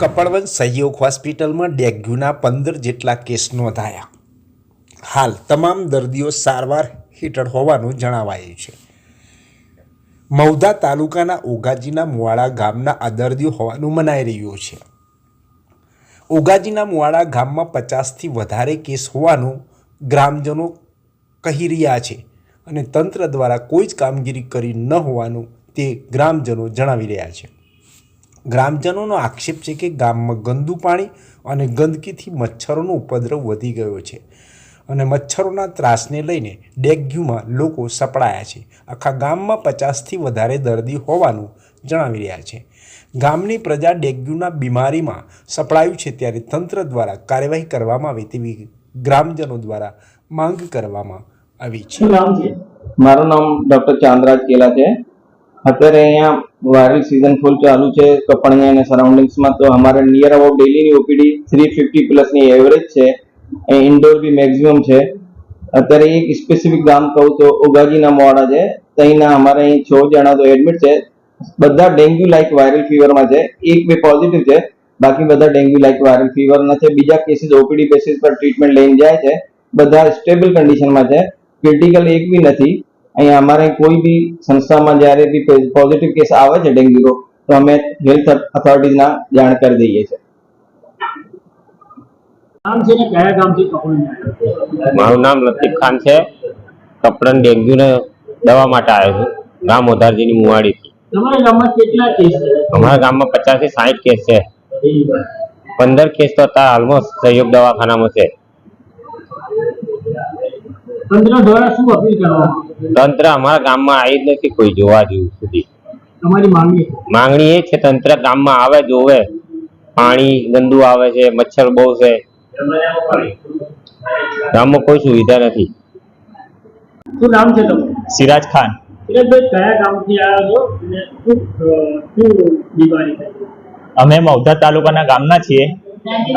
કપડવંજ સહયોગ હોસ્પિટલમાં ડેન્ગ્યુના 15 જેટલા કેસ નોંધાયા। હાલ તમામ દર્દીઓ સારવાર હેઠળ હોવાનું જણાવાયું છે। મૌધા તાલુકાના ઓગાજીના મુવાડા ગામના આ દર્દીઓ હોવાનું મનાઈ રહ્યું છે। ઓગાજીના મુવાડા ગામમાં 50થી વધારે કેસ હોવાનું ગ્રામજનો કહી રહ્યા છે અને તંત્ર દ્વારા કોઈ જ કામગીરી કરી ન હોવાનું તે ગ્રામજનો જણાવી રહ્યા છે। ગ્રામજનોનો આક્ષેપ છે કે ગામમાં ગંદુ પાણી અને ગંદકીથી મચ્છરોનો ઉપદ્રવ વધી ગયો છે અને મચ્છરોના ત્રાસને લઈને ડેન્ગ્યુમાં લોકો સપડાયા છે। આખા ગામમાં 50થી વધારે દર્દી હોવાનું જણાવી રહ્યા છે। ગામની પ્રજા ડેન્ગ્યુના બીમારીમાં સપડાયું છે ત્યારે તંત્ર દ્વારા કાર્યવાહી કરવામાં આવે તેવી ગ્રામજનો દ્વારા માંગ કરવામાં આવી છે। મારું નામ ડોક્ટર ચાંદરાજ કેલા છે। અત્યારે અહીંયા વાયરલ सीजन फुल चालू है कपड़िया અને सराउंडिंग्स में, तो हमारे नियर अबाउट डेली ની ओपीडी 350 प्लस ની एवरेज है। इंडोर भी मैक्सिमम है। અત્યારે એક સ્પેસિફિક ગામ કહું તો ઓગાજીના મોવાડા છે, તઈના અમારે અહીં 6 જણા તો એડમિટ છે। બધા ડેન્ગ્યુ લાઇક વાયરલ ફીવર માં છે। એક બે પોઝિટિવ છે, બાકી બધા ડેન્ગ્યુ લાઇક વાયરલ ફીવર ના છે। બીજા કેસીસ ઓપીડી બેસિસ પર ટ્રીટમેન્ટ લઈને જાય છે, બધા સ્ટેબલ કન્ડિશન માં છે। ક્રિટિકલ એક બી નથી। અહીંયા અમારે કોઈ બી સંસ્થામાં જ્યારે બી પોઝિટિવ કેસ આવે છે ડેન્ગ્યુનો, તો અમે હેલ્થ ઓથોરિટીઝના જાણ કરી દઈએ છીએ। મારું નામ લતીફ ખાન છે। કપડન ડેન્ગ્યુને દવા માટે આવ્યો છું। ગામ ઓધારજીની મુવાડીથી। તમારા ગામમાં કેટલા કેસ છે? અમારા ગામમાં 50 થી 60 કેસ છે। 15 કેસ તો અત્યારે હાલમાં સહયોગ દવાખાનામાં છે। તંત્ર દ્વારા શું અપીલ કરવામાં? તંત્ર અમારા ગામમાં આવી જ નથી કોઈ જોવા જેવું સુધી। તમારી માંગણી એ છે તંત્ર ગામમાં આવે, જોવે। પાણી ગંદુ આવે છે, મચ્છર બહુ છે, ગામમાં કોઈ સુવિધા નથી। શું નામ છે તમારું? સિરાજ ખાન। સિરાજભાઈ, કયા ગામથી આવ્યા છો અને શું બીમારી છે? અમે મૌધા તાલુકાના ગામના છીએ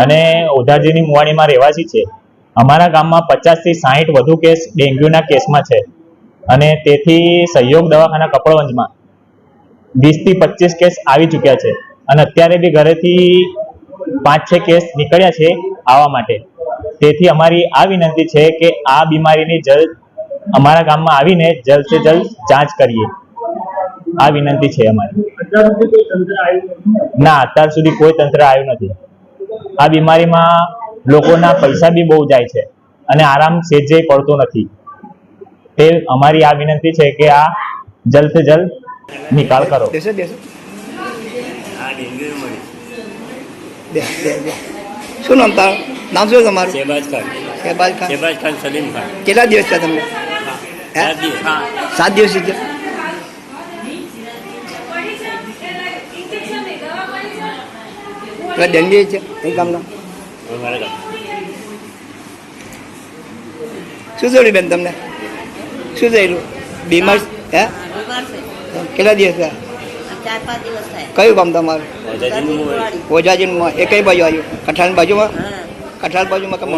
અને ઓધાજીની મુવાડીમાં રહેવાસી છે। અમારા ગામમાં 50 થી 60 વધુ કેસ ડેન્ગ્યુના કેસમાં છે અને તેથી સહયોગ દવાખાના કપડવંજમાં 20 થી 25 કેસ આવી ચૂક્યા છે અને અત્યારે બી ઘરેથી 5-6 કેસ નીકળ્યા છે આવવા માટે। તેથી અમારી આ વિનંતી છે કે આ બીમારીની જલ્દ અમારા ગામમાં આવીને જલ્દ સે જલ્દ જાંચ કરીએ, આ વિનંતી છે અમારી। ના, અત્યાર સુધી કોઈ તંત્ર આવ્યું નથી। આ બીમારીમાં લોકોના પૈસા બી બહુ જાય છે અને આરામ સેજે પડતો નથી। તે અમારી આ વિનંતી છે કે આ જલ્દ સે જલ્દ નિકાલ કરો। શું નામ તારું? નામ શું તમારું? શહેબાજ ખાન। શહેબાજ ખાન। શહેબાજ ખાન સલીમ ખાન। કેટલા દિવસ થયા તમને? 7 દિવસ છે। પેલા ડેન્ગ્યુ છે એ ગામના? શું થયું બેન તમને? શું થયેલું? બીમાર હે? કેટલા દિવસ થયા? 4-5 દિવસ થાય। કયું ગામ તમારું? ઓજાજીનમાં। એ કઈ બાજુ આવ્યું? કઠાણ બાજુમાં? કઠાણ બાજુમાં કમ?